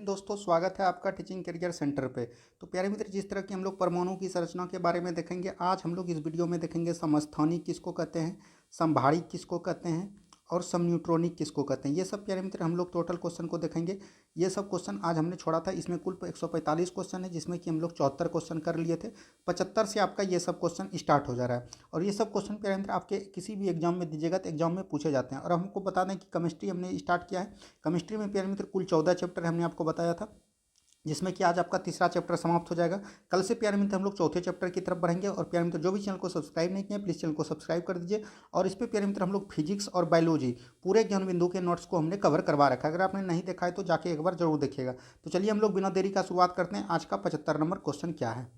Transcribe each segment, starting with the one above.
दोस्तों, स्वागत है आपका टीचिंग करियर सेंटर पे। तो प्यारे मित्र, जिस तरह की हम लोग परमाणु की संरचना के बारे में देखेंगे, आज हम लोग इस वीडियो में देखेंगे समस्थानिक किसको कहते हैं, समभारिक किसको कहते हैं और समन्यूट्रॉनिक किसको कहते हैं। ये सब प्यारे मित्र हम लोग टोटल क्वेश्चन को देखेंगे। ये सब क्वेश्चन आज हमने छोड़ा था। इसमें कुल 145 क्वेश्चन है, जिसमें कि हम लोग 74 क्वेश्चन कर लिए थे। 75 से आपका ये सब क्वेश्चन स्टार्ट हो जा रहा है। और ये सब क्वेश्चन प्यारे मित्र आपके किसी भी एग्जाम में दीजिएगा तो एग्जाम में पूछे जाते हैं। और हमको बता दें कि केमिस्ट्री हमने स्टार्ट किया है। केमिस्ट्री में प्यारे मित्र कुल 14 चैप्टर हमने आपको बताया था, जिसमें कि आज आपका तीसरा चैप्टर समाप्त हो जाएगा। कल से प्यारे मित्र हम लोग चौथे चैप्टर की तरफ बढ़ेंगे। और प्यारे मित्र जो भी चैनल को सब्सक्राइब नहीं किए, प्लीज़ चैनल को सब्सक्राइब कर दीजिए। और इस पर प्यारे मित्र हम लोग फिजिक्स और बायोलॉजी पूरे ज्ञान बिंदु के नोट्स को हमने कवर करवा रखा है। अगर आपने नहीं देखा है तो जाके एक बार जरूर देखिएगा। तो चलिए हम लोग बिना देरी का शुरुआत करते हैं। आज का 75 नंबर क्वेश्चन क्या है।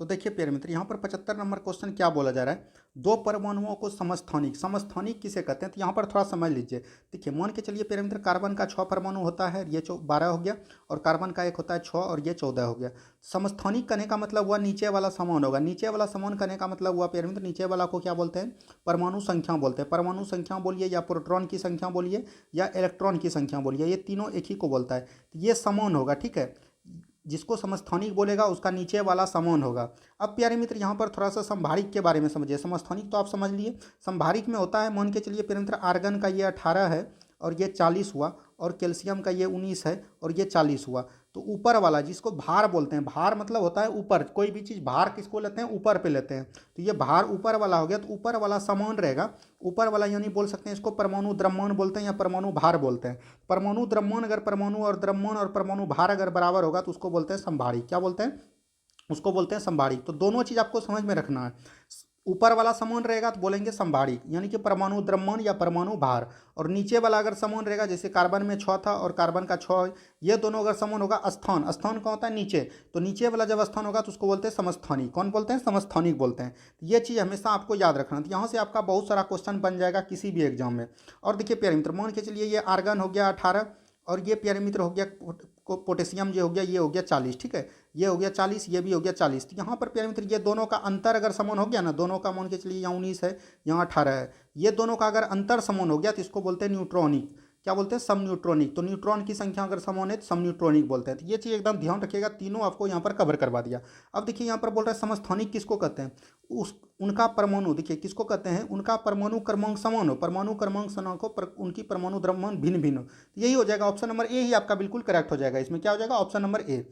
तो देखिए प्यारे मित्र, यहाँ पर 75 नंबर क्वेश्चन क्या बोला जा रहा है, दो परमाणुओं को समस्थानिक, समस्थानिक किसे कहते हैं। तो यहाँ पर थोड़ा समझ लीजिए। देखिए मान के चलिए प्यारे मित्र, कार्बन का 6 परमाणु होता है, ये 12 हो गया। और कार्बन का एक होता है 6 और ये 14 हो गया। समस्थानिक कहने का मतलब हुआ नीचे वाला समान होगा। नीचे वाला समान कहने का मतलब हुआ प्यारे मित्र, नीचे वाला को क्या बोलते हैं, परमाणु संख्या बोलते हैं। परमाणु संख्या बोलिए या प्रोटॉन की संख्या बोलिए या इलेक्ट्रॉन की संख्या बोलिए, ये तीनों एक ही को बोलता है। तो ये समान होगा, ठीक है। जिसको समस्थानिक बोलेगा उसका नीचे वाला समान होगा। अब प्यारे मित्र यहाँ पर थोड़ा सा समभारिक के बारे में समझिए। समस्थानिक तो आप समझ लिए। समभारिक में होता है, मान के चलिए प्यारे मित्र, आर्गन का ये 18 है और ये 40 हुआ, और कैल्शियम का ये 19 है और ये 40 हुआ। तो ऊपर वाला जिसको भार बोलते हैं, भार मतलब होता है ऊपर, कोई भी चीज़ भार किसको लेते हैं, ऊपर पे लेते हैं। तो ये भार ऊपर वाला हो गया, तो ऊपर वाला समान रहेगा। ऊपर वाला यानी बोल सकते हैं इसको परमाणु द्रव्यमान बोलते हैं या परमाणु भार बोलते हैं। परमाणु द्रव्यमान, अगर परमाणु और द्रव्यमान और परमाणु भार अगर बराबर होगा तो उसको बोलते हैं समभारिक। क्या बोलते हैं, उसको बोलते हैं समभारिक। तो दोनों चीज़ आपको समझ में रखना है। ऊपर वाला समान रहेगा तो बोलेंगे समभारिक, यानी कि परमाणु द्रव्यमान या परमाणु भार। और नीचे वाला अगर समान रहेगा, जैसे कार्बन में 6 था और कार्बन का 6, ये दोनों अगर समान होगा, स्थान, स्थान कौन होता है, नीचे। तो नीचे वाला जब स्थान होगा तो उसको बोलते हैं समस्थानिक। कौन बोलते हैं, समस्थानिक बोलते हैं। ये चीज़ हमेशा आपको याद रखना। तो यहाँ से आपका बहुत सारा क्वेश्चन बन जाएगा किसी भी एग्जाम में। और देखिए प्यारे मित्र, मान के चलिए ये आर्गन हो गया 18 और ये प्यारे मित्र हो गया पोटेशियम, जो हो गया ये हो गया 40, ठीक है। ये हो गया 40, ये भी हो गया 40। तो यहाँ पर प्यारे मित्र ये दोनों का अंतर अगर समान हो गया ना, दोनों का मान के चलिए यहाँ 19 है, यहाँ 18 है, ये दोनों का अगर अंतर समान हो गया तो इसको बोलते हैं न्यूट्रॉनिक। क्या बोलते हैं, समन्यूट्रॉनिक। तो न्यूट्रॉन की संख्या अगर समान है तो समन्यूट्रॉनिक बोलते हैं। तो ये चीज़ एकदम ध्यान रखिएगा, तीनों आपको यहाँ पर कवर करवा दिया। अब देखिए यहाँ पर बोल रहा है समस्थानिक किसको कहते हैं, उस उनका परमाणु, देखिए किसको कहते हैं, उनका परमाणु क्रमांक समान हो। परमाणु क्रमांक समान हो, उनकी परमाणु द्रव्यमान भिन्न भिन्न हो। तो यही हो जाएगा ऑप्शन नंबर ए ही आपका बिल्कुल करेक्ट हो जाएगा। इसमें क्या हो जाएगा, ऑप्शन नंबर ए।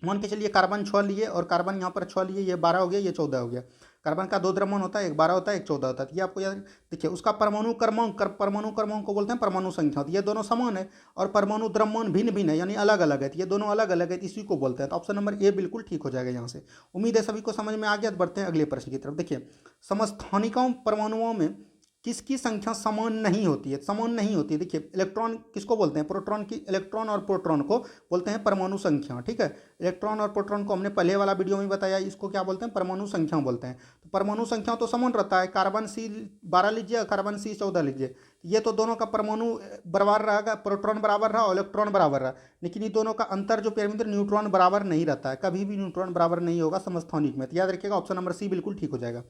मान के चलिए कार्बन 6 लिए और कार्बन यहाँ पर 6 लिए, ये 12 हो गया, ये 14 हो गया। कार्बन का 2 द्रव्यमान होता है, एक 12 होता है, एक 14 होता है। तो ये आपको याद, देखिए उसका परमाणु क्रमांक, परमाणु क्रमांक को बोलते हैं परमाणु संख्या। तो ये दोनों समान है। और परमाणु द्रव्यमान भिन्न भिन्न है, यानी अलग अलग है। तो ये दोनों अलग अलग है, इसी को बोलते हैं। तो ऑप्शन नंबर ए बिल्कुल ठीक हो जाएगा यहाँ से। उम्मीद है सभी को समझ में आ गया। बढ़ते हैं अगले प्रश्न की तरफ। देखिए समस्थानिकों परमाणुओं में किसकी संख्या समान नहीं होती है, समान नहीं होती है। देखिए इलेक्ट्रॉन किसको बोलते हैं, प्रोटॉन की, इलेक्ट्रॉन और प्रोटॉन को बोलते हैं परमाणु संख्या, ठीक है। इलेक्ट्रॉन और प्रोटॉन को हमने पहले वाला वीडियो में बताया, इसको क्या बोलते हैं, परमाणु संख्या बोलते हैं। तो परमाणु संख्या तो समान रहता है। कार्बन सी 12 लीजिए, कार्बन सी 14 लीजिए, ये तो दोनों का परमाणु बराबर रहेगा, प्रोटॉन बराबर रहा और इलेक्ट्रॉन बराबर रहा। लेकिन ये दोनों का अंतर जो प्यारे मित्र, न्यूट्रॉन बराबर नहीं रहता है। कभी भी न्यूट्रॉन बराबर नहीं होगा समस्थानिक में। तो याद रखिएगा ऑप्शन नंबर सी बिल्कुल ठीक हो जाएगा।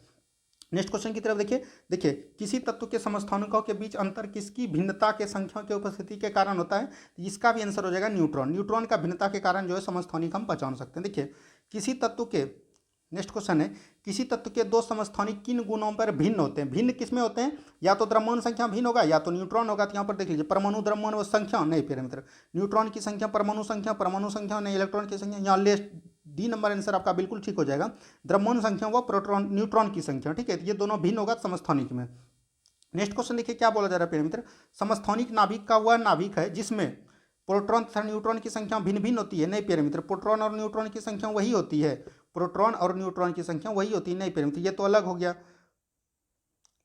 नेक्स्ट क्वेश्चन की तरफ देखिए। देखिए किसी तत्व के समस्थानिकों के बीच अंतर किसकी भिन्नता के संख्या के उपस्थिति के कारण होता है। इसका भी आंसर हो जाएगा न्यूट्रॉन। न्यूट्रॉन का भिन्नता के कारण जो है समस्थानिक हम पहचान सकते हैं। देखिए किसी तत्व के, नेक्स्ट क्वेश्चन है, किसी तत्व के दो समस्थानिक किन गुणों पर भिन्न होते हैं। भिन्न किसमें होते हैं, या तो द्रव्यमान संख्या भिन्न होगा या तो न्यूट्रॉन होगा। तो यहाँ पर देख लीजिए परमाणु द्रव्यमान व संख्या नहीं प्यारे मित्र, न्यूट्रॉन की संख्या परमाणु संख्या नहीं, इलेक्ट्रॉन की संख्या। यहाँ लेस्ट डी नंबर आंसर आपका बिल्कुल ठीक हो जाएगा। द्रव्यमान संख्या व प्रोटॉन न्यूट्रॉन की संख्या, ठीक है। ये दोनों भिन्न होगा समस्थानिक में। नेक्स्ट क्वेश्चन देखिए क्या बोला जा रहा है प्यारे मित्र, समस्थानिक नाभिक का वह नाभिक है जिसमें प्रोटॉन तथा न्यूट्रॉन की संख्या भिन्न भिन्न होती है। नहीं प्यारे मित्र, प्रोटॉन और न्यूट्रॉन की संख्या वही होती है। प्रोटॉन और न्यूट्रॉन की संख्या वही होती है। नहीं प्यारे मित्र, ये तो अलग हो गया।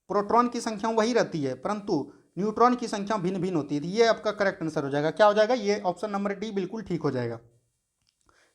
प्रोटॉन की संख्या वही रहती है परंतु न्यूट्रॉन की संख्या भिन्न भिन्न होती है। ये आपका करेक्ट आंसर हो जाएगा। क्या हो जाएगा, ये ऑप्शन नंबर डी बिल्कुल ठीक हो जाएगा।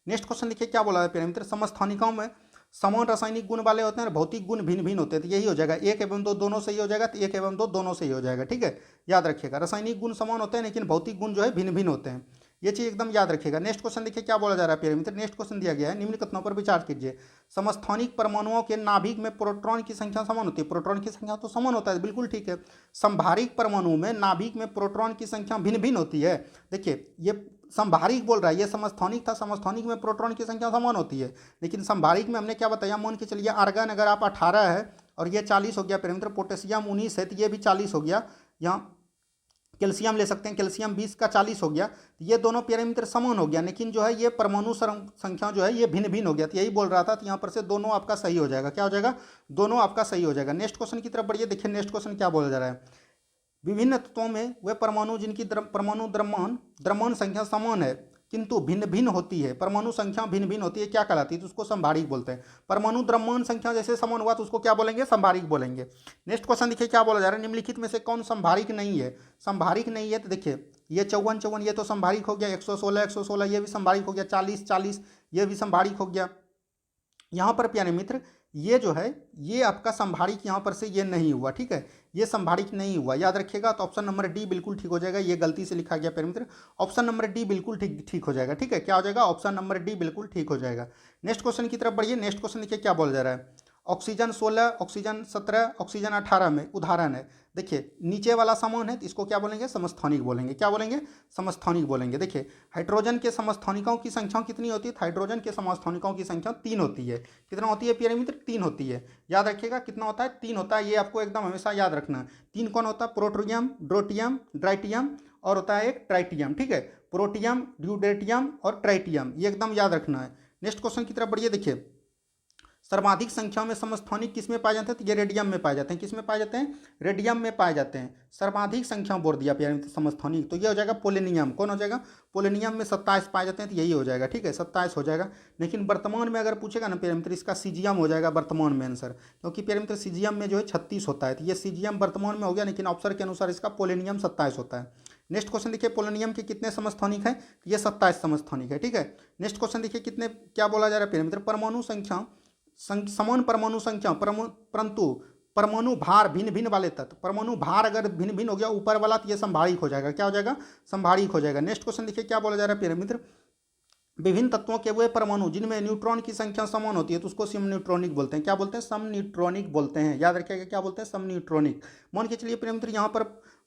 नेक्स्ट क्वेश्चन देखिए क्या बोला है प्यारे मित्र, समस्थानिकों में समान रासायनिक गुण वाले होते हैं और भौतिक गुण भिन्न भिन्न होते हैं। तो यही हो जाएगा, 1 एवं 2 दोनों सही हो जाएगा। तो 1 एवं 2 दोनों सही हो जाएगा, ठीक है। याद रखिएगा रासायनिक गुण समान होते हैं लेकिन भौतिक गुण जो है भिन्न भिन्न होते हैं। ये चीज़ एकदम याद रखिएगा। नेक्स्ट क्वेश्चन देखिए क्या बोला जा रहा है प्यारे मित्र। नेक्स्ट क्वेश्चन दिया गया है, निम्न कथनों पर विचार कीजिए। समस्थानिक परमाणुओं के नाभिक में प्रोटॉन की संख्या समान होती है। प्रोटॉन की संख्या तो समान होता है, बिल्कुल ठीक है। समभारिक परमाणु में नाभिक में प्रोटॉन की संख्या भिन्न भिन्न होती है। देखिए ये संभारिक बोल रहा है, ये समस्थानिक था, समस्थानिक में प्रोटॉन की संख्या समान होती है, लेकिन संभारिक में हमने क्या बताया, मान के चलिए आर्गन अगर आप 18 है और ये 40 हो गया पैरामीटर, पोटेशियम 19 है तो ये भी 40 हो गया, यहाँ कैल्शियम ले सकते हैं, कैल्शियम 20 का 40 हो गया, तो ये दोनों पैरामीटर समान हो गया, लेकिन जो है ये परमाणु संख्या जो है ये भिन्न भिन्न हो गया, तो यही बोल रहा था, तो यहाँ पर से दोनों आपका सही हो जाएगा, क्या हो जाएगा, दोनों आपका सही हो जाएगा। नेक्स्ट क्वेश्चन की तरफ बढ़िए, देखिए नेक्स्ट क्वेश्चन क्या बोला जा रहा है, विभिन्न तत्वों में वे परमाणु जिनकी परमाणु द्रव्यमान संख्या समान है किंतु भिन्न भिन्न होती है, परमाणु संख्या भिन्न भिन्न होती है, क्या कहलाती है, तो उसको संभारिक बोलते हैं। परमाणु द्रव्यमान संख्या जैसे समान हुआ तो उसको क्या बोलेंगे, संभारिक बोलेंगे। नेक्स्ट क्वेश्चन देखिए क्या बोला जा रहा है, निम्नलिखित में से कौन संभारिक नहीं है, संभारिक नहीं है, तो देखिए ये 54 ये तो संभारिक हो गया, 116 ये भी संभारिक हो गया, 40 ये भी संभारिक हो गया। यहाँ पर प्यारे मित्र ये जो है ये आपका संभारिक यहाँ पर से ये नहीं हुआ, ठीक है, ये संभारिक नहीं हुआ, याद रखिएगा। तो ऑप्शन नंबर डी बिल्कुल ठीक हो जाएगा, ये गलती से लिखा गया प्यारे मित्र, ऑप्शन नंबर डी बिल्कुल ठीक हो जाएगा, ठीक है, क्या हो जाएगा, ऑप्शन नंबर डी बिल्कुल ठीक हो जाएगा। नेक्स्ट क्वेश्चन की तरफ बढ़िए, नेक्स्ट क्वेश्चन देखिए क्या बोला जा रहा है, ऑक्सीजन 16, ऑक्सीजन 17, ऑक्सीजन 18 में उदाहरण है, देखिए नीचे वाला समान है तो इसको क्या बोलेंगे, समस्थानिक बोलेंगे, क्या बोलेंगे, समस्थानिक बोलेंगे। देखिए हाइड्रोजन के समस्थानिकों की संख्या कितनी होती है, हाइड्रोजन के समस्थानिकों की संख्या 3 होती है, कितना होती है प्यारे मित्र, 3 होती है, याद रखिएगा कितना होता है, 3 होता है, ये आपको एकदम हमेशा याद रखना है। 3 कौन होता है, प्रोटोनियम, ड्रोटियम, ड्राइटियम और होता है एक ट्राइटियम, ठीक है, प्रोटियम, ड्यूडेटियम और ट्राइटियम, ये एकदम याद रखना है। नेक्स्ट क्वेश्चन की तरफ बढ़िए, देखिए सर्वाधिक संख्या में समस्थानिक किस में पाए जाते हैं, तो ये रेडियम में पाए जाते हैं, किस में पाए जाते हैं, रेडियम में पाए जाते हैं। सर्वाधिक संख्या बोल दिया प्यारे मित्र समस्थानिक, तो ये हो जाएगा पोलेनियम, कौन हो जाएगा, पोलेनियम में 27 पाए जाते हैं, तो यही हो जाएगा, ठीक है, 27 हो जाएगा। लेकिन वर्तमान में अगर पूछेगा ना प्यारे मित्र, इसका सीजियम हो जाएगा वर्तमान में आंसर, क्योंकि प्यारे मित्र सीजियम में जो है 36 होता है, तो ये सीजियम वर्तमान में हो गया, लेकिन ऑप्शन के अनुसार इसका पोलेनियम 27 होता है। नेक्स्ट क्वेश्चन देखिए, पोलेनियम के कितने समस्थानिक है, ये 27 समस्थानिक है, ठीक है। नेक्स्ट क्वेश्चन देखिए कितने, क्या बोला जा रहा है प्यारे मित्र, परमाणु संख्या समान परमाणु संख्या परंतु परमाणु भार भिन्न भिन्न वाले तत्व, परमाणु भार अगर भिन्न भिन्न हो गया ऊपर वाला तो ये संभारिक हो जाएगा, क्या हो जाएगा, संभारिक हो जाएगा। नेक्स्ट क्वेश्चन देखिए क्या बोला जा रहा है प्यारे मित्र, विभिन्न तत्वों के वे परमाणु जिनमें न्यूट्रॉन की संख्या समान होती है तो उसको सम न्यूट्रॉनिक बोलते हैं, क्या बोलते हैं, सम न्यूट्रॉनिक बोलते हैं, याद रखिएगा क्या बोलते हैं, सम न्यूट्रॉनिक। मान के चलिए प्रेम मित्र यहाँ पर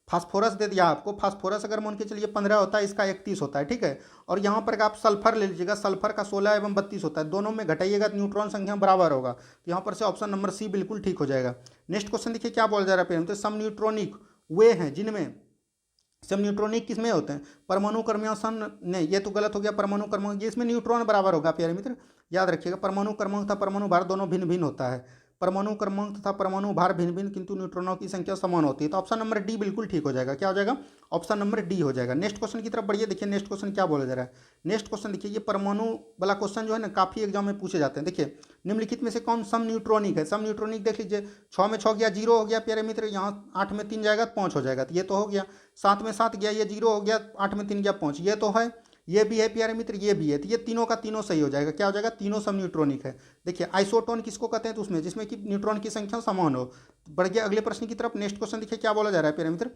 फास्फोरस दे दिया आपको, फास्फोरस अगर मान के चलिए 15 होता है, इसका 31 होता है, ठीक है, और यहाँ पर आप सल्फर ले लीजिएगा, सल्फर का 16 एवं 32 होता है, दोनों में घटाइएगा तो न्यूट्रॉन संख्या बराबर होगा, तो यहाँ पर से ऑप्शन नंबर सी बिल्कुल ठीक हो जाएगा। नेक्स्ट क्वेश्चन देखिए क्या बोला जा रहा है प्रेम मित्र, सम न्यूट्रॉनिक वे हैं जिनमें, सब न्यूट्रॉनिक किस में होते हैं, परमाणु क्रमांकन, नहीं ये तो गलत हो गया, परमाणु क्रमांक ये इसमें न्यूट्रॉन बराबर होगा प्यारे मित्र, याद रखिएगा परमाणु क्रमांक तथा परमाणु भार दोनों भिन्न भिन्न होता है, परमाणु क्रमांक तथा परमाणु भार भिन्न भिन्न किंतु न्यूट्रॉनों की संख्या समान होती है, तो ऑप्शन नंबर डी बिल्कुल ठीक हो जाएगा, क्या हो जाएगा, ऑप्शन नंबर डी हो जाएगा। नेक्स्ट क्वेश्चन की तरफ बढ़िए, देखिए नेक्स्ट क्वेश्चन क्या बोला जा रहा है, नेक्स्ट क्वेश्चन देखिए, ये परमाणु वाला क्वेश्चन जो है ना काफी एग्जाम में पूछे जाते हैं। देखिए निम्नलिखित में से कौन सम न्यूट्रॉनिक है, सम न्यूट्रॉनिक देख लीजिए, 6 में 6 गया 0 हो गया प्यारे मित्र, यहाँ 8 में 3 जाएगा 5 हो जाएगा, तो ये तो हो गया, 7 में 7 गया ये 0 हो गया, 8 में 3 गया 5, ये तो है, ये भी है प्यारे मित्र, ये भी है, तो ये तीनों का तीनों सही हो जाएगा, क्या हो जाएगा, तीनों सम न्यूट्रॉनिक है। देखिए आइसोटोन किसको कहते हैं, तो उसमें जिसमें कि न्यूट्रॉन की संख्या समान हो। बढ़ गया अगले प्रश्न की तरफ, नेक्स्ट क्वेश्चन देखिए क्या बोला जा रहा है प्यारे मित्र,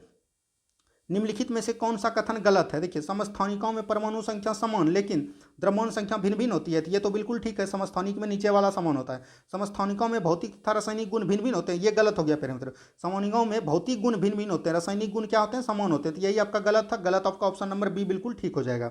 निम्नलिखित में से कौन सा कथन गलत है। देखिए समस्थानिकों में परमाणु संख्या समान लेकिन द्रव्यमान संख्या भिन्न भिन्न होती है, तो ये तो बिल्कुल ठीक है, समस्थानिक में नीचे वाला समान होता है। समस्थानिकों में भौतिक तथा रासायनिक गुण भिन्न भिन्न होते हैं, ये गलत हो गया प्यारे मित्र, समस्थानिकों में भौतिक गुण भिन्न भिन्न होते हैं, रासायनिक गुण क्या होते हैं, समान होते हैं, तो यही आपका गलत था, गलत आपका ऑप्शन नंबर बी बिल्कुल ठीक हो जाएगा।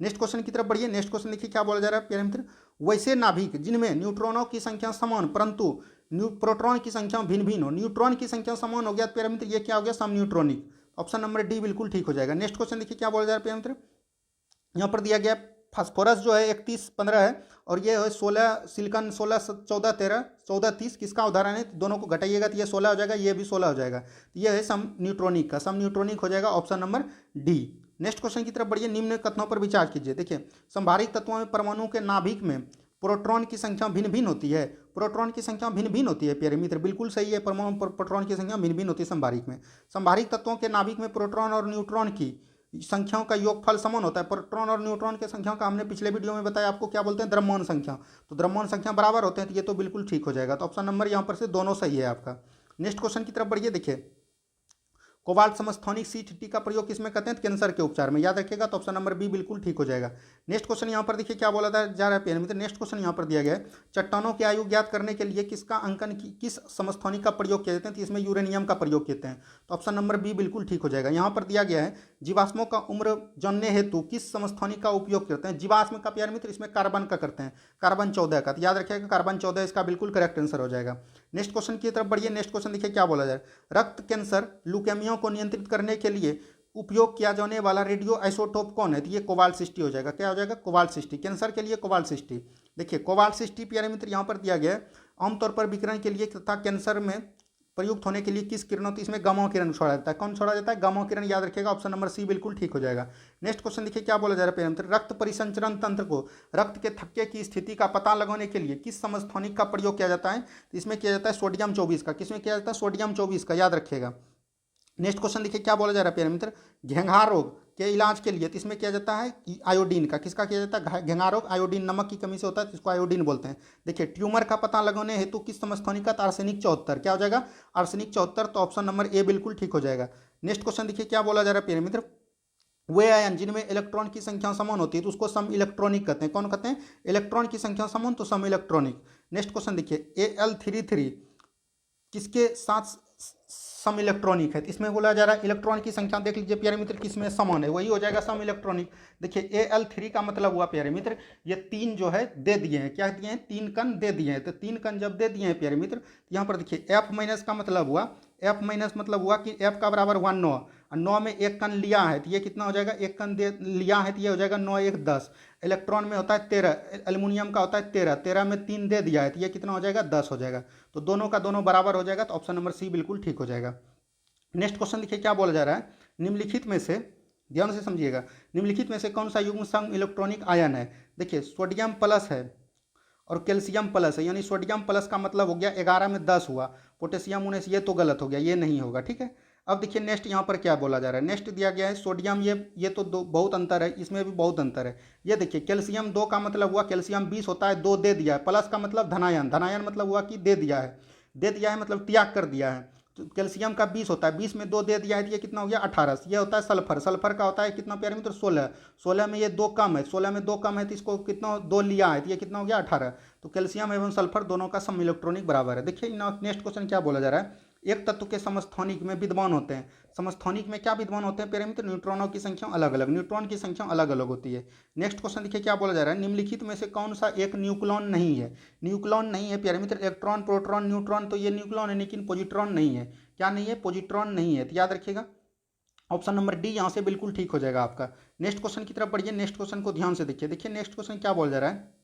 नेक्स्ट क्वेश्चन की तरफ बढ़िए, नेक्स्ट क्वेश्चन देखिए क्या बोला जा रहा है प्यारे मित्र, वैसे नाभिक जिनमें न्यूट्रॉनों की संख्या समान परंतु प्रोटॉन की संख्या भिन्न भिन्न हो, न्यूट्रॉन की संख्या समान हो गया प्यारे मित्र, ये क्या हो गया, सम न्यूट्रॉनिक, ऑप्शन नंबर डी बिल्कुल ठीक हो जाएगा। नेक्स्ट क्वेश्चन देखिए क्या बोला जा रहा है प्यारे मित्र, यहाँ पर दिया गया फास्फोरस जो है 31-15 है और ये है 16, सिलिकॉन 16-14-13, 14-30 किसका उदाहरण है, दोनों को घटाइएगा तो ये 16 हो जाएगा, ये भी 16 हो जाएगा, तो ये है सम न्यूट्रॉनिक का, सम न्यूट्रॉनिक हो जाएगा option number D. Next question की तरफ बढ़िए, निम्न कथनों पर विचार कीजिए। देखिए संभारिक तत्वों में परमाणु के नाभिक में प्रोटॉन की संख्या भिन्न भिन्न होती है, प्रोटॉन की संख्या भिन्न भिन्न होती है प्यारे मित्र, बिल्कुल सही है, परमाणु प्रोटॉन की संख्या भिन्न भिन्न होती है संभारिक में। संभारिक तत्वों के नाभिक में प्रोटॉन और न्यूट्रॉन की संख्याओं का योगफल समान होता है, प्रोटॉन और न्यूट्रॉन की संख्या का हमने पिछले वीडियो में बताया आपको क्या बोलते हैं, द्रव्यमान संख्या, तो द्रव्यमान संख्या बराबर होते हैं, तो ये तो बिल्कुल ठीक हो जाएगा, तो ऑप्शन नंबर यहाँ पर से दोनों सही है आपका। नेक्स्ट क्वेश्चन की तरफ बढ़िए, देखिए कोबाल्ट समस्थानिक C50 का प्रयोग किसमें करते हैं, कैंसर के उपचार में, याद रखिएगा, तो ऑप्शन नंबर बी बिल्कुल ठीक हो जाएगा। नेक्स्ट क्वेश्चन यहाँ पर देखिए क्या बोला जा रहा है प्यारे मित्र, नेक्स्ट क्वेश्चन यहाँ पर दिया गया है, चट्टानों की आयु ज्ञात करने के लिए किसका अंकन किस समस्थानिक का प्रयोग किया जाता है, तो इसमें यूरेनियम का प्रयोग कहते हैं, तो ऑप्शन नंबर बी बिल्कुल ठीक हो जाएगा। यहाँ पर दिया गया है जीवाश्मों का उम्र जानने हेतु किस समस्थानिक का उपयोग करते हैं? जीवाश्म का प्यारे मित्र इसमें कार्बन का करते हैं, कार्बन 14 का। तो याद रखिएगा कार्बन 14 इसका बिल्कुल करेक्ट आंसर हो जाएगा। नेक्स्ट क्वेश्चन की तरफ बढ़िए। नेक्स्ट क्वेश्चन देखिए क्या बोला जाए। रक्त कैंसर ल्यूकेमिया को नियंत्रित करने के लिए उपयोग किया जाने वाला रेडियो आइसोटोप कौन है? तो ये कोबाल्ट 60 हो जाएगा। क्या हो जाएगा? कोबाल्ट 60। कैंसर के लिए कोबाल्ट 60। देखिए कोबाल्ट 60 प्यारे मित्र यहाँ पर दिया गया है आमतौर पर विकिरण के लिए तथा कैंसर में प्रयुक्त होने के लिए किस किरणों? तो इसमें गामा किरण छोड़ा जाता है। कौन छोड़ा जाता है? गामा किरण। याद रखिएगा ऑप्शन नंबर सी बिल्कुल ठीक हो जाएगा। नेक्स्ट क्वेश्चन देखिए क्या बोला जा रहा है मित्र। रक्त परिसंचरण तंत्र को रक्त के थक्के की स्थिति का पता लगाने के लिए किस समस्थानिक का प्रयोग किया जाता है? तो इसमें किया जाता है सोडियम 24 का। किसमें किया जाता है? सोडियम 24 का। याद रखिएगा। नेक्स्ट क्वेश्चन देखिए क्या बोला जा रहा है प्यारे मित्र। घेंघा रोग के इलाज के लिए तो इसमें किया जाता है आयोडीन का। किसका किया जाता है? घेंघा रोग आयोडीन नमक की कमी से होता है तो इसको आयोडीन बोलते हैं। देखिए ट्यूमर का पता लगाने हेतु किस समस्थानिक का? आर्सेनिक 74। क्या हो जाएगा? आर्सेनिक 74। तो ऑप्शन नंबर ए बिल्कुल ठीक हो जाएगा। नेक्स्ट क्वेश्चन देखिए क्या बोला जा रहा है प्यारे मित्र। वे आयन जिनमें इलेक्ट्रॉन की संख्या समान होती है तो उसको सम इलेक्ट्रॉनिक कहते हैं। कौन कहते हैं? इलेक्ट्रॉन की संख्या समान तो सम इलेक्ट्रॉनिक। नेक्स्ट क्वेश्चन देखिए Al33 किसके साथ सम इलेक्ट्रॉनिक है? तो इसमें बोला जा रहा है इलेक्ट्रॉन की संख्या देख लीजिए प्यारे मित्र किसमें समान है, वही हो जाएगा सम इलेक्ट्रॉनिक। देखिए Al3 का मतलब हुआ प्यारे मित्र ये 3 जो है दे दिए हैं। क्या दिए हैं? 3 कण दे दिए हैं। तो 3 कण जब दे दिए हैं प्यारे मित्र तो यहाँ पर देखिए F माइनस का मतलब हुआ, F माइनस मतलब हुआ कि F का बराबर हुआ 9 और 9 में एक कण लिया है तो ये कितना हो जाएगा? एक कण दे लिया है तो ये हो जाएगा 9 1 10। इलेक्ट्रॉन में होता है 13, एल्युमिनियम का होता है 13, 13 में 3 दे दिया है तो ये कितना हो जाएगा? 10 हो जाएगा। तो दोनों का दोनों बराबर हो जाएगा तो ऑप्शन नंबर सी बिल्कुल ठीक हो जाएगा। नेक्स्ट क्वेश्चन देखिए क्या बोला जा रहा है। निम्नलिखित में से, ध्यान से समझिएगा, निम्नलिखित में से कौन सा युग्म सम इलेक्ट्रॉनिक आयन है? देखिए सोडियम प्लस है और कैल्शियम प्लस है, यानी सोडियम प्लस का मतलब हो गया 11 में 10 हुआ, पोटेशियम 19, ये तो गलत हो गया, ये नहीं होगा। ठीक है। अब देखिए नेक्स्ट यहाँ पर क्या बोला जा रहा है। नेक्स्ट दिया गया है सोडियम, ये तो दो बहुत अंतर है, इसमें भी बहुत अंतर है। ये देखिए कैल्शियम 2 का मतलब हुआ कैल्शियम 20 होता है, 2 दे दिया है। प्लस का मतलब धनायन, धनायन मतलब हुआ कि दे दिया है, दे दिया है मतलब त्याग कर दिया है। तो कैल्शियम का 20 होता है, 20 में 2 दे दिया है तो ये कितना हो गया? 18। ये होता है सल्फर, सल्फर का होता है कितना प्यारे मित्र? 16, 16 में ये 2 कम है, 16 में 2 कम है तो इसको कितना 2 लिया है तो ये कितना हो गया? 18। तो कैल्शियम एवं सल्फर दोनों का सम इलेक्ट्रॉनिक बराबर है। देखिए नेक्स्ट क्वेश्चन क्या बोला जा रहा है। एक तत्व के समस्थानिक में विद्यमान होते हैं, समस्थानिक में क्या विद्यमान होते हैं प्यारे मित्र? न्यूट्रॉनों की संख्या अलग अलग, न्यूट्रॉन की संख्या अलग अलग होती है। नेक्स्ट क्वेश्चन देखिए क्या बोला जा रहा है। निम्नलिखित में से कौन सा एक न्यूक्लॉन नहीं है? न्यूक्लॉन नहीं है प्यारे मित्र। इलेक्ट्रॉन, प्रोटॉन, न्यूट्रॉन तो ये न्यूक्लॉन है, लेकिन पॉजिट्रॉन नहीं है। क्या नहीं है? पॉजिट्रॉन नहीं है। तो याद रखिएगा ऑप्शन नंबर डी यहाँ से बिल्कुल ठीक हो जाएगा आपका। नेक्स्ट क्वेश्चन की तरफ बढ़िए। नेक्स्ट क्वेश्चन को ध्यान से देखिए। देखिए नेक्स्ट क्वेश्चन क्या बोल जा रहा है।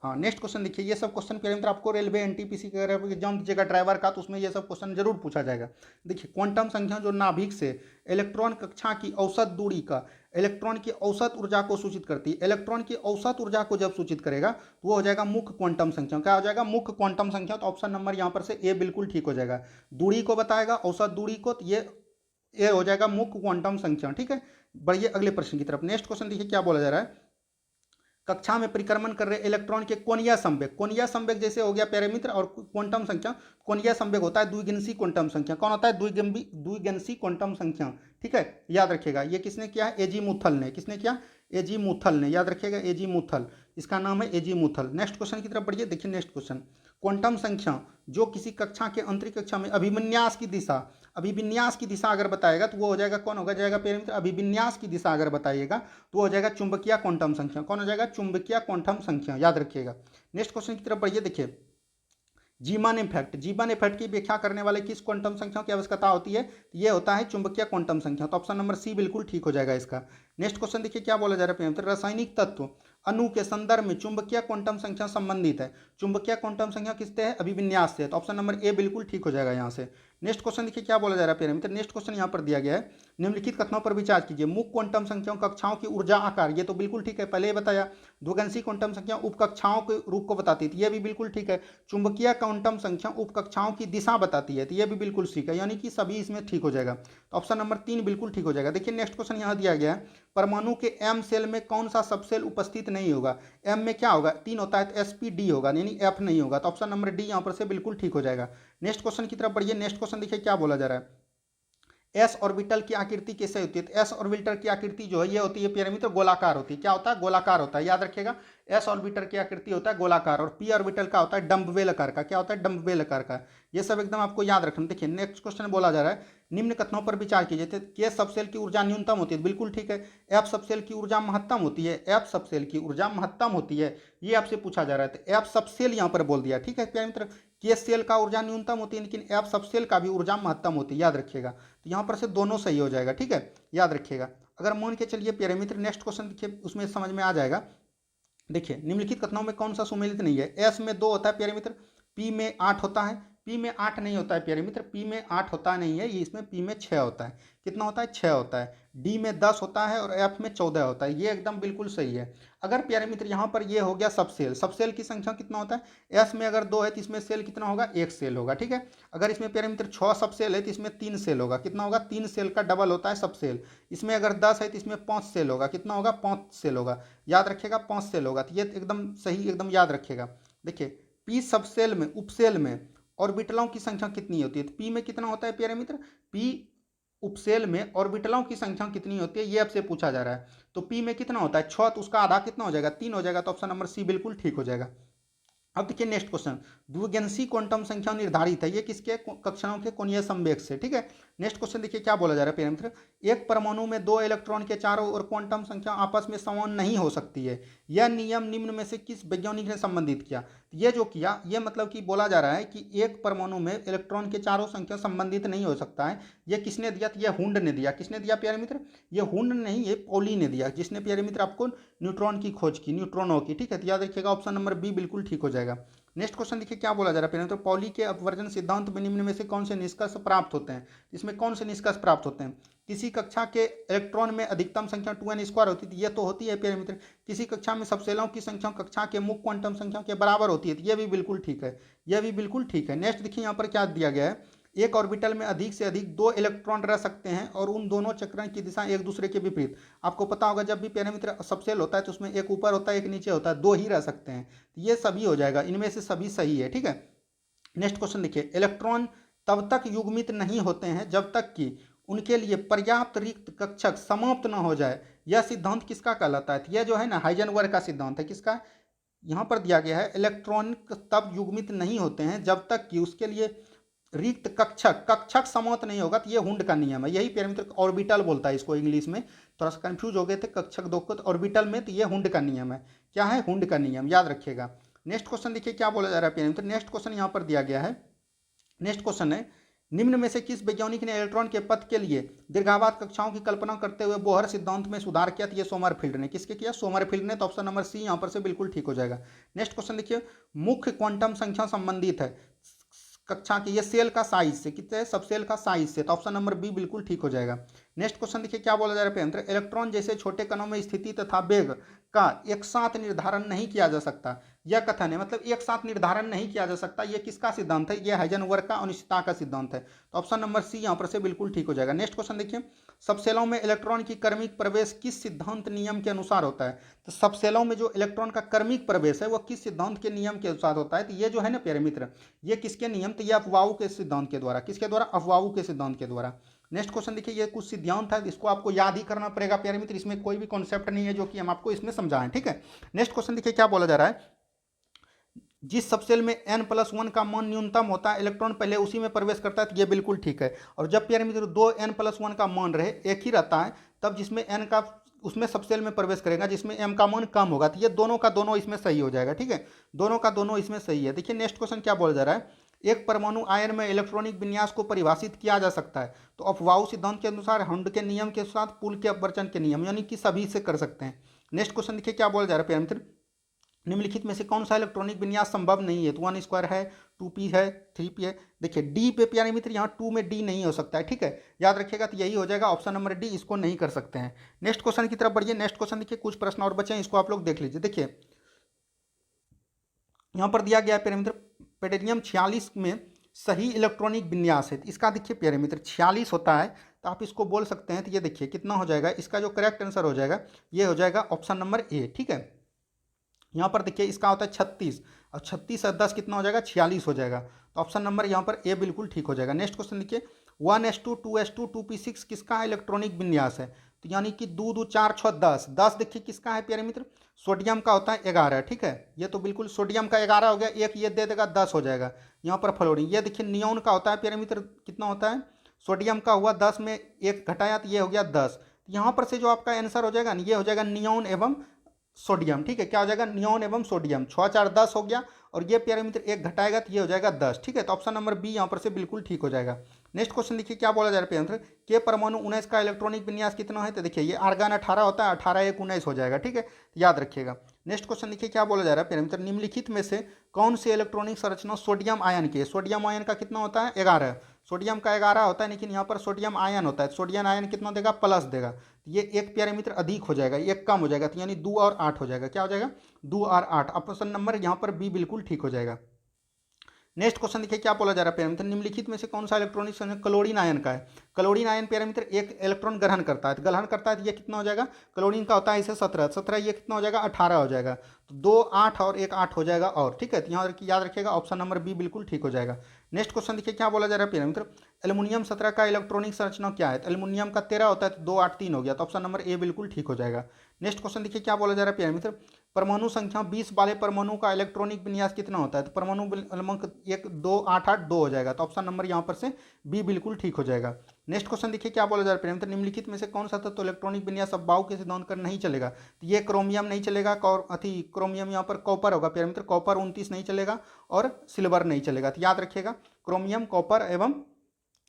हाँ नेक्स्ट क्वेश्चन देखिए, ये सब क्वेश्चन प्यारे मित्र आपको रेलवे एनटीपीसी का एग्जाम दीजिएगा ड्राइवर का तो उसमें ये सब क्वेश्चन जरूर पूछा जाएगा। देखिए क्वांटम संख्या जो नाभिक से इलेक्ट्रॉन कक्षा की औसत दूरी का इलेक्ट्रॉन की औसत ऊर्जा को सूचित करती है। इलेक्ट्रॉन की औसत ऊर्जा को जब सूचित करेगा तो वो हो जाएगा मुख्य क्वांटम संख्या। क्या हो जाएगा? मुख्य क्वांटम संख्या। तो ऑप्शन नंबर यहाँ पर से ए बिल्कुल ठीक हो जाएगा। दूरी को बताएगा, औसत दूरी को, तो ये हो जाएगा मुख्य क्वांटम संख्या। ठीक है। बढ़िए अगले प्रश्न की तरफ। नेक्स्ट क्वेश्चन देखिए क्या बोला जा रहा है। कक्षा में परिक्रमण कर रहे इलेक्ट्रॉन के कोणीय संवेग, कोणीय संवेग जैसे हो गया प्यारे मित्र, और क्वांटम संख्या, कोणीय संवेग होता है द्विगिनसी क्वांटम संख्या। कौन होता है? द्विगिनसी क्वांटम संख्या। ठीक है, याद रखिएगा। ये किसने किया है? एजी मुथल ने। किसने किया? एजी मुथल ने। याद रखिएगा एजी मुथल, इसका नाम है एजी मुथल। नेक्स्ट क्वेश्चन की तरफ बढ़िए। देखिए नेक्स्ट क्वेश्चन, क्वांटम संख्या जो किसी कक्षा के अंतरिक्ष कक्षा में अभिविन्यास की दिशा अगर बताएगा तो वो हो जाएगा, कौन होगा जाएगा प्यारे मित्र? अभिविन्यास की दिशा अगर बताइएगा तो हो जाएगा चुंबकीय क्वांटम संख्या। कौन हो जाएगा? चुंबकीय क्वांटम संख्या। याद रखिएगा। नेक्स्ट क्वेश्चन की तरफ बढ़िए। देखिए जीमान इफेक्ट, जीमान इफेक्ट की व्याख्या करने वाले किस क्वांटम संख्या की आवश्यकता होती है? ये होता है चुंबकीय क्वांटम संख्या। तो ऑप्शन नंबर सी बिल्कुल ठीक हो जाएगा इसका। नेक्स्ट क्वेश्चन देखिए क्या बोला जा रहा है। रासायनिक तत्व अणु के संदर्भ में चुंबकीय क्वांटम संख्या संबंधित है। चुंबकीय क्वांटम संख्या किससे है? अभिविन्यास से। तो ऑप्शन नंबर ए बिल्कुल ठीक हो जाएगा यहाँ से। नेक्स्ट क्वेश्चन देखिए क्या बोला जा रहा है मित्र। नेक्स्ट क्वेश्चन यहाँ पर दिया गया है, निम्नलिखित कथनों पर विचार कीजिए। मुख्य क्वांटम संख्याओं कक्षाओं की ऊर्जा आकार, ये तो बिल्कुल ठीक है, पहले ही बताया। द्विगंशी क्वांटम संख्या उपकक्षाओं के रूप को बताती थी, ये भी बिल्कुल ठीक है। चुंबकीय क्वांटम संख्या उपकक्षाओं की दिशा बताती है, तो ये भी बिल्कुल ठीक है, यानी कि सभी इसमें ठीक हो जाएगा। तो ऑप्शन नंबर 3 बिल्कुल ठीक हो जाएगा। देखिए नेक्स्ट क्वेश्चन यहाँ दिया गया है, परमाणु के एम सेल में कौन सा सबसेल उपस्थित नहीं होगा? एम में क्या होगा? 3 होता है तो sp_d होगा, यानी एफ नहीं होगा। तो ऑप्शन नंबर डी यहाँ पर से बिल्कुल ठीक हो जाएगा। नेक्स्ट क्वेश्चन की तरफ बढ़िए। नेक्स्ट क्वेश्चन देखिए क्या बोला जा रहा है। एस ऑर्बिटल की आकृति कैसे होती है? तो एस ऑर्बिटल की आकृति जो है ये होती है प्यारे मित्र गोलाकार होती है। क्या होता है? गोलाकार होता है, याद रखिएगा। एस ऑर्बिटल की आकृति होता है गोलाकार और पी ऑर्बिटल का होता है डम्बवेल आकार का। क्या होता है? डम्बवेल आकार का। ये सब एकदम आपको याद रखना। देखिए नेक्स्ट क्वेश्चन बोला जा रहा है, निम्न कथनों पर विचार कीजिए। के सबसेल की ऊर्जा न्यूनतम होती है, बिल्कुल ठीक है। एफ सबसेल की ऊर्जा महत्तम होती है, एफ सबसेल की ऊर्जा महत्तम होती है, ये आपसे पूछा जा रहा है। तो एफ सबसेल यहाँ पर बोल दिया, ठीक है प्यारे मित्र। के सेल का ऊर्जा न्यूनतम होती है लेकिन एफ सबसेल का भी ऊर्जा महत्तम होती है, याद रखिएगा। तो यहाँ पर से दोनों सही हो जाएगा, ठीक है, याद रखिएगा। अगर मान के चलिए प्यारे मित्र नेक्स्ट क्वेश्चन देखिए, उसमें समझ में आ जाएगा। देखिए निम्नलिखित कथनों में कौन सा सुमेलित नहीं है? एस में 2 होता है प्यारे मित्र, पी में 8 होता है, पी में 8 नहीं होता है प्यारे मित्र, पी में 8 होता नहीं है, ये इसमें पी में 6 होता है। कितना होता है? 6 होता है। डी में 10 होता है और एफ में 14 होता है, ये एकदम बिल्कुल सही है। अगर प्यारे मित्र यहाँ पर ये हो गया सबसेल, सबसेल की संख्या कितना होता है? एस में अगर 2 है तो इसमें सेल कितना होगा? 1 सेल होगा, ठीक है। अगर इसमें प्यारे मित्र 6 सबसेल है तो इसमें 3 सेल होगा, कितना होगा? 3 सेल का डबल होता है सबसेल। इसमें अगर 10 है तो इसमें 5 सेल होगा, कितना होगा? 5 सेल होगा, याद रखिएगा, 5 सेल होगा। तो ये एकदम सही, एकदम याद रखिएगा। देखिए पी सबसेल में, उपसेल में ऑर्बिटलों की संख्या कितनी होती है? तो पी में कितना होता है प्यारे मित्र? पी उपसेल में ऑर्बिटलों की संख्या कितनी होती है ये आपसे पूछा जा रहा है। तो पी में कितना होता है? 6, तो उसका आधा कितना हो जाएगा? 3 हो जाएगा। तो ऑप्शन नंबर सी बिल्कुल ठीक हो जाएगा। अब देखिए नेक्स्ट क्वेश्चन, द्विगंशी क्वांटम संख्या निर्धारित है, ये किसके? कक्षाओं के कोणीय संवेग से, ठीक है। नेक्स्ट क्वेश्चन देखिए क्या बोला जा रहा है प्यारे मित्र, एक परमाणु में 2 इलेक्ट्रॉन के चारों ओर क्वांटम संख्या आपस में समान नहीं हो सकती है, यह नियम निम्न में से किस वैज्ञानिक ने संबंधित किया? ये जो किया, ये मतलब कि बोला जा रहा है कि एक परमाणु में इलेक्ट्रॉन के चारों संख्या संबंधित नहीं हो सकता है, ये किसने दिया? तो यह हुंड ने दिया। किसने दिया प्यारे मित्र? ये हुंड नहीं, ये पॉली ने दिया, जिसने प्यारे मित्र आपको न्यूट्रॉन की खोज की, न्यूट्रॉनों की, ठीक है। तो याद रखिएगा ऑप्शन नंबर बी बिल्कुल ठीक हो जाएगा। नेक्स्ट क्वेश्चन देखिए क्या बोला जा रहा है प्यारे मित्र, पॉली के अपवर्जन सिद्धांत में निम्न में से कौन से निष्कर्ष प्राप्त होते हैं? इसमें कौन से निष्कर्ष प्राप्त होते हैं? किसी कक्षा के इलेक्ट्रॉन में अधिकतम संख्या 2n² होती है, ये तो होती है प्यारे मित्र। किसी कक्षा में सबसेलों की संख्या कक्षा के मुख्य क्वांटम संख्या के बराबर होती है, तो ये भी बिल्कुल ठीक है, यह भी बिल्कुल ठीक है। नेक्स्ट देखिए यहाँ पर क्या दिया गया है, एक ऑर्बिटल में अधिक से अधिक 2 इलेक्ट्रॉन रह सकते हैं और उन दोनों चक्रण की दिशा एक दूसरे के विपरीत। आपको पता होगा जब भी प्यारे मित्र सबसेल होता है तो उसमें एक ऊपर होता है एक नीचे होता है, 2 ही रह सकते हैं, तो ये सभी हो जाएगा, इनमें से सभी सही है, ठीक है। नेक्स्ट क्वेश्चन देखिए, इलेक्ट्रॉन तब तक युग्मित नहीं होते हैं जब तक कि उनके लिए पर्याप्त रिक्त कक्षक समाप्त न हो जाए, यह सिद्धांत किसका कहलाता है? तो यह जो है ना हाइजेनबर्ग का सिद्धांत है। किसका? यहाँ पर दिया गया है, इलेक्ट्रॉन तब युग्मित नहीं होते हैं जब तक कि उसके लिए रिक्त कक्षक, कक्षक समाप्त नहीं होगा, तो ये हुंड का नियम है। यही प्यारे मित्र ऑर्बिटल बोलता है इसको, इंग्लिश में थोड़ा सा कंफ्यूज हो गए थे कक्षक दो को, तो ऑर्बिटल में, तो ये हुंड का नियम है। क्या है? हुंड का नियम, याद रखिएगा। नेक्स्ट क्वेश्चन देखिए क्या बोला जा रहा है प्यारे मित्र, नेक्स्ट क्वेश्चन यहाँ पर दिया गया है। नेक्स्ट क्वेश्चन है, निम्न में से किस वैज्ञानिक ने इलेक्ट्रॉन के पथ के लिए दीर्घावाद कक्षाओं की कल्पना करते हुए बोहर सिद्धांत में सुधार किया? तो ये सोमरफील्ड ने। किसके किया? सोमरफील्ड ने। तो ऑप्शन नंबर सी यहाँ पर से बिल्कुल ठीक हो जाएगा। नेक्स्ट क्वेश्चन देखिए, मुख्य क्वांटम संख्या संबंधित है कक्षा की, ये सेल का साइज से, कितने? सबसेल का साइज से। तो ऑप्शन नंबर बी बिल्कुल ठीक हो जाएगा। नेक्स्ट क्वेश्चन देखिए क्या बोला जा रहा है, इलेक्ट्रॉन जैसे छोटे कणों में स्थिति तथा वेग का एक साथ निर्धारण नहीं किया जा सकता, यह कथन है, मतलब एक साथ निर्धारण नहीं किया जा सकता, ये किसका सिद्धांत है? ये हाइजेनबर्ग का अनिश्चितता का सिद्धांत है। तो ऑप्शन नंबर सी यहाँ पर से बिल्कुल ठीक हो जाएगा। नेक्स्ट क्वेश्चन देखिए, सबसेलों में इलेक्ट्रॉन की क्रमिक प्रवेश किस सिद्धांत नियम के अनुसार होता है? तो सबसेलों में जो इलेक्ट्रॉन का क्रमिक प्रवेश है वो किस सिद्धांत के नियम के अनुसार होता है? तो ये जो है ना प्यारे मित्र, ये किसके नियम? तो ये अफवाऊ के सिद्धांत के द्वारा। किसके द्वारा? अफवाऊ के सिद्धांत के द्वारा। नेक्स्ट क्वेश्चन देखिए, ये कुछ सिद्धांत है, इसको आपको याद ही करना पड़ेगा प्यारे मित्र, इसमें कोई भी कॉन्सेप्ट नहीं है जो कि हम आपको इसमें समझाएं, ठीक है। नेक्स्ट क्वेश्चन देखिए क्या बोला जा रहा है, जिस सबसेल में n+1 का मान न्यूनतम होता है इलेक्ट्रॉन पहले उसी में प्रवेश करता है, तो ये बिल्कुल ठीक है। और जब प्यारे मित्र 2 n+1 का मान रहे एक ही रहता है, तब जिसमें n का उसमें सबसेल में प्रवेश करेगा जिसमें m का मान कम होगा, तो ये दोनों का दोनों इसमें सही हो जाएगा, ठीक है, दोनों का दोनों इसमें सही है। देखिए नेक्स्ट क्वेश्चन क्या बोला जा रहा है, एक परमाणु आयन में इलेक्ट्रॉनिक विन्यास को परिभाषित किया जा सकता है, तो अफवाऊ सिद्धांत के अनुसार, हुंड के नियम के साथ, पुल के अपवर्जन के नियम, यानी कि सभी से कर सकते हैं। नेक्स्ट क्वेश्चन देखिए क्या बोला जा रहा है प्यारे मित्र, निम्नलिखित में से कौन सा इलेक्ट्रॉनिक विन्यास संभव नहीं है? तो 1² है, 2p है, 3p है। देखिए डी पे प्यारे मित्र यहाँ 2 में डी नहीं हो सकता है, ठीक है, याद रखिएगा। तो यही हो जाएगा ऑप्शन नंबर डी, इसको नहीं कर सकते हैं। नेक्स्ट क्वेश्चन की तरफ बढ़िए। नेक्स्ट क्वेश्चन देखिए, कुछ प्रश्न और बचे हैं, इसको आप लोग देख लीजिए। देखिए यहाँ पर दिया गया है प्यारे मित्र, पेडेनियम 46 में सही इलेक्ट्रॉनिक विन्यास है, इसका देखिए प्यारे मित्र 46 होता है, तो आप इसको बोल सकते हैं। तो ये देखिए कितना हो जाएगा, इसका जो करेक्ट आंसर हो जाएगा ये हो जाएगा ऑप्शन नंबर ए, ठीक है। यहाँ पर देखिए इसका होता है 36, और 36 और 10 कितना हो जाएगा? 46 हो जाएगा। तो ऑप्शन नंबर यहाँ पर ए बिल्कुल ठीक हो जाएगा। नेक्स्ट क्वेश्चन देखिए, 1s2 2s2 2p6 किसका है, इलेक्ट्रॉनिक विन्यास है। तो यानी कि 2 2 4 6 10, 10 देखिए किसका है प्यारे मित्र, सोडियम का होता है 11, ठीक है। ये तो बिल्कुल सोडियम का 11 हो गया, एक ये दे देगा 10 हो जाएगा। यहाँ पर फ्लोरीन, ये देखिए नियोन का होता है प्यारे मित्र, कितना होता है, सोडियम का हुआ 10 में एक घटाया तो ये हो गया 10। यहाँ पर से जो आपका आंसर हो जाएगा ना, ये हो जाएगा नियोन एवं सोडियम, ठीक है। क्या हो जाएगा, नियोन एवं सोडियम, 6 4 10 हो गया, और ये प्यारे मित्र एक घटाएगा तो ये हो जाएगा 10, ठीक है। तो ऑप्शन नंबर बी यहाँ पर से बिल्कुल ठीक हो जाएगा। नेक्स्ट क्वेश्चन देखिए क्या बोला जा रहा है प्यारे मित्र, के परमाणु 19 का इलेक्ट्रॉनिक विन्यास कितना है। तो देखिए ये आर्गन 18 होता है, 18 1 19 हो जाएगा, ठीक है, याद रखिएगा। नेक्स्ट क्वेश्चन देखिए क्या बोला जा रहा है प्यारे मित्र, निम्नलिखित में से कौन सी इलेक्ट्रॉनिक संरचना सोडियम आयन की है। सोडियम आयन का कितना होता है, 11, सोडियम का 11 होता है, लेकिन यहाँ पर सोडियम आयन होता है, सोडियम आयन कितना देगा, प्लस देगा। तो ये एक प्यारे मित्र अधिक हो जाएगा, एक कम हो जाएगा, तो यानी 2 और 8 हो जाएगा। क्या हो जाएगा, 2 और 8, ऑप्शन नंबर यहाँ पर बी बिल्कुल ठीक हो जाएगा। नेक्स्ट क्वेश्चन देखिए क्या बोला जा रहा है प्यारे मित्र, निम्नलिखित में से कौन सा इलेक्ट्रॉनिक संयोजन क्लोरीन आयन का है। क्लोरीन आयन प्यारे मित्र एक इलेक्ट्रॉन ग्रहण करता है, तो ग्रहण करता है तो ये कितना हो जाएगा, क्लोरीन का होता है इसे 17, 17 ये कितना हो जाएगा, 18 हो जाएगा। तो 2 8 और 1 8 हो जाएगा, और ठीक है। तो यहाँ याद रखिएगा ऑप्शन नंबर बी बिल्कुल ठीक हो जाएगा। नेक्स्ट क्वेश्चन देखिए क्या बोला जा रहा है प्यारे मित्र, एल्युमिनियम 17 का इलेक्ट्रॉनिक संरचना क्या है। तो एल्युमिनियम का 13 होता है, तो 2 8 3 हो गया, तो ऑप्शन नंबर ए बिल्कुल ठीक हो जाएगा। नेक्स्ट क्वेश्चन देखिए क्या बोला जा रहा है प्यारे मित्र, परमाणु संख्या 20 वाले परमाणु का इलेक्ट्रॉनिक विन्यास कितना होता है। तो परमाणु क्रमांक 1 2 8 8 2 हो जाएगा, तो ऑप्शन नंबर यहाँ पर से बी बिल्कुल ठीक हो जाएगा। नेक्स्ट क्वेश्चन देखिए क्या बोला जा रहा है प्रेम, तो निम्नलिखित में से कौन सा तत्व इलेक्ट्रॉनिक विन्यास अब बाउ के सिद्धांत कर नहीं चलेगा। तो ये क्रोमियम नहीं चलेगा, क्रोमियम यहाँ पर कॉपर होगा प्यारे मित्र, कॉपर 29 नहीं चलेगा, और सिल्वर नहीं चलेगा। तो याद रखिएगा क्रोमियम कॉपर एवं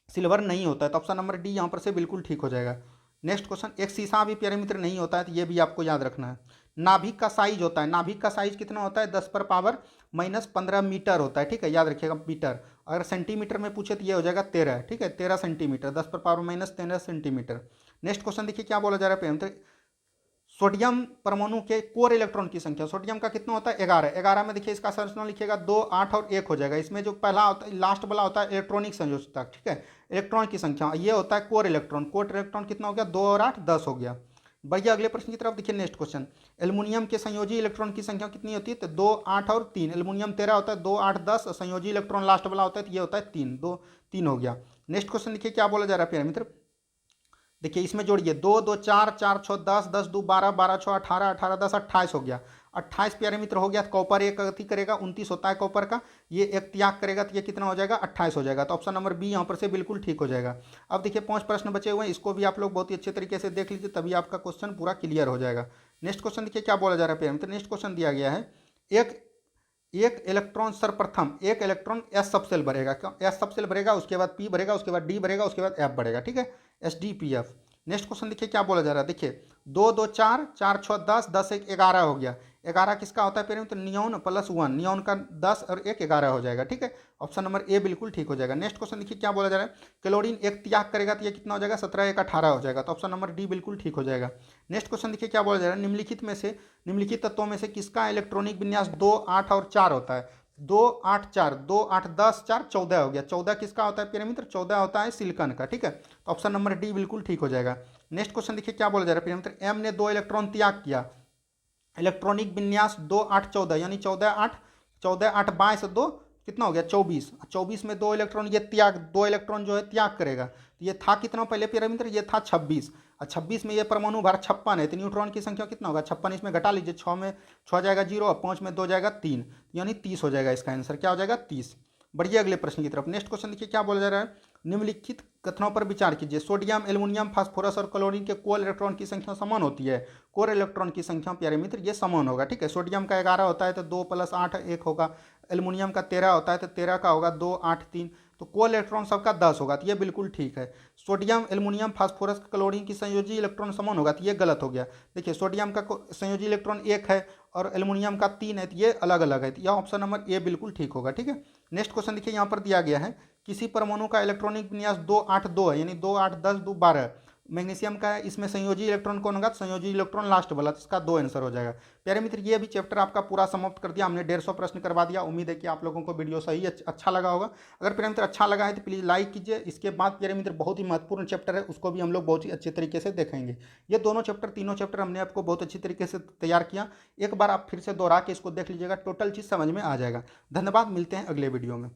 सिल्वर नहीं होता है, तो ऑप्शन नंबर डी यहाँ पर से बिल्कुल ठीक हो जाएगा। नेक्स्ट क्वेश्चन, एक शीशा भी प्यारे मित्र नहीं होता है, तो ये भी आपको याद रखना है। नाभिक का साइज होता है, नाभिक का साइज कितना होता है, 10 पर पावर -15 मीटर होता है, ठीक है, याद रखिएगा मीटर। अगर सेंटीमीटर में पूछे तो ये हो जाएगा 13, ठीक है, 13 सेंटीमीटर, 10 पर पावर -13 सेंटीमीटर। नेक्स्ट क्वेश्चन देखिए क्या बोला जा रहा है प्रेम, सोडियम परमाणु के कोर इलेक्ट्रॉन की संख्या, सोडियम का कितना होता है, 11, 11 में देखिए इसका संरचना लिखिएगा 2 8 और 1 हो जाएगा। इसमें जो पहला होता है लास्ट वाला होता है इलेक्ट्रॉनिक संयोजकता, ठीक है, इलेक्ट्रॉन की संख्या, ये होता है कोर इलेक्ट्रॉन, कोर इलेक्ट्रॉन कितना हो गया, 2 और 8 10 हो गया। बढ़िया, अगले प्रश्न की तरफ देखिए। नेक्स्ट क्वेश्चन, एल्युमिनियम के संयोजी इलेक्ट्रॉन की संख्या कितनी होती है, तो 2 8 और 3, एल्युमिनियम 13 होता है, 2 8 10, संयोजी इलेक्ट्रॉन लास्ट वाला होता है, तो ये होता है 3, 2 3 हो गया। नेक्स्ट क्वेश्चन देखिए क्या बोला जा रहा है प्यारे मित्र, देखिए इसमें जोड़िए 2 2 4 4 6 10 10 2 12 12 6 18 18 10 28 हो गया, 28 प्यारे मित्र हो गया। कॉपर एक अति करेगा, 29 होता है कॉपर का, ये एक त्याग करेगा तो ये कितना हो जाएगा, 28 हो जाएगा। तो ऑप्शन नंबर बी यहाँ पर से बिल्कुल ठीक हो जाएगा। अब देखिए 5 प्रश्न बचे हुए हैं, इसको भी आप लोग बहुत ही अच्छे तरीके से देख लीजिए, तभी आपका क्वेश्चन पूरा क्लियर हो जाएगा। नेक्स्ट क्वेश्चन देखिए क्या बोला जा रहा है प्यारे मित्र, नेक्स्ट क्वेश्चन दिया गया है, एक इलेक्ट्रॉन सर्वप्रथम एक इलेक्ट्रॉन एस सबसेल भरेगा, एस सबसेल भरेगा, उसके बाद पी भरेगा, उसके बाद डी भरेगा, उसके बाद एफ भरेगा, ठीक है, S D P F. Next question देखिए क्या बोला जा रहा है, देखिए 2 2 4 4 6 10 10 1 11 हो गया, 11 किसका होता है पेरेंट, तो नियोन प्लस 1, नियोन का 10 और 1 11 हो जाएगा, ठीक है, ऑप्शन नंबर ए बिल्कुल ठीक हो जाएगा। नेक्स्ट क्वेश्चन देखिए क्या बोला जा रहा है, क्लोरीन एक त्याग करेगा तो ये कितना हो जाएगा, 17 1 18 हो जाएगा, तो ऑप्शन नंबर डी बिल्कुल ठीक हो जाएगा। नेक्स्ट क्वेश्चन देखिए क्या बोला जा रहा है, निम्नलिखित तत्वों में से किसका इलेक्ट्रॉनिक विन्यास 2 8 और 4 होता है। 2 8 4 2 8 10 4 14 हो गया, 14 किसका होता है प्यारे मित्र, 14 होता है सिलिकॉन का, ठीक है, तो ऑप्शन नंबर डी बिल्कुल ठीक हो जाएगा। नेक्स्ट क्वेश्चन देखिए क्या बोला जा रहा है प्यारे मित्र, एम ने 2 इलेक्ट्रॉन त्याग किया, इलेक्ट्रॉनिक विन्यास 2 8 14 यानी 14 8 22 2 कितना हो गया, 24, 24 में 2 इलेक्ट्रॉन ये त्याग, 2 इलेक्ट्रॉन जो है त्याग करेगा, तो ये था कितना पहले प्यारे मित्र, ये था 26, और 26 में ये परमाणु भार 56 है, तो न्यूट्रॉन की संख्या कितना होगा, 56, इसमें घटा लीजिए, 6 में 6 जाएगा 0 और 5 में 2 जाएगा 3, यानी 30 हो जाएगा इसका आंसर, क्या हो जाएगा 30। बढ़िए, अगले प्रश्न की तरफ। नेक्स्ट क्वेश्चन देखिए क्या बोला जा रहा है, निम्नलिखित कथनों पर विचार कीजिए, सोडियम एल्युमिनियम फास्फोरस और क्लोरीन के कोर इलेक्ट्रॉन की संख्या समान होती है, कोर इलेक्ट्रॉन की संख्या प्यारे मित्र ये समान होगा, ठीक है, सोडियम का 11 होता है तो 2 + 8 1 होगा, एल्युमिनियम का 13 होता है तो 13 का होगा 2 8 3, तो कोर इलेक्ट्रॉन सबका 10 होगा, तो ये बिल्कुल ठीक है। सोडियम एल्युमिनियम फास्फोरस क्लोरीन की संयोजी इलेक्ट्रॉन समान होगा, तो ये गलत हो गया। देखिए सोडियम का संयोजी इलेक्ट्रॉन 1 है और एल्युमिनियम का 3 है, तो ये अलग अलग है, तो यह ऑप्शन नंबर ए बिल्कुल ठीक होगा, ठीक है। नेक्स्ट क्वेश्चन देखिए यहाँ पर दिया गया है, किसी परमाणु का इलेक्ट्रॉनिक विन्यास 2 8 2 है, यानी 2 8 10 2 12, मैग्नीशियम का है, इसमें संयोजी इलेक्ट्रॉन कौन होगा, संयोजी इलेक्ट्रॉन लास्ट वाला, तो इसका 2 आंसर हो जाएगा। प्यारे मित्र ये भी चैप्टर आपका पूरा समाप्त कर दिया हमने, 150 प्रश्न करवा दिया। उम्मीद है कि आप लोगों को वीडियो सही अच्छा लगा होगा। अगर प्यारे मित्र अच्छा लगा है तो प्लीज़ लाइक कीजिए। इसके बाद प्यारे मित्र बहुत ही महत्वपूर्ण चैप्टर है, उसको भी हम लोग बहुत ही अच्छे तरीके से देखेंगे। ये दोनों चैप्टर तीनों चैप्टर हमने आपको बहुत अच्छी तरीके से तैयार किया, एक बार आप फिर से दोहरा के इसको देख लीजिएगा, टोटल चीज़ समझ में आ जाएगा। धन्यवाद, मिलते हैं अगले वीडियो में।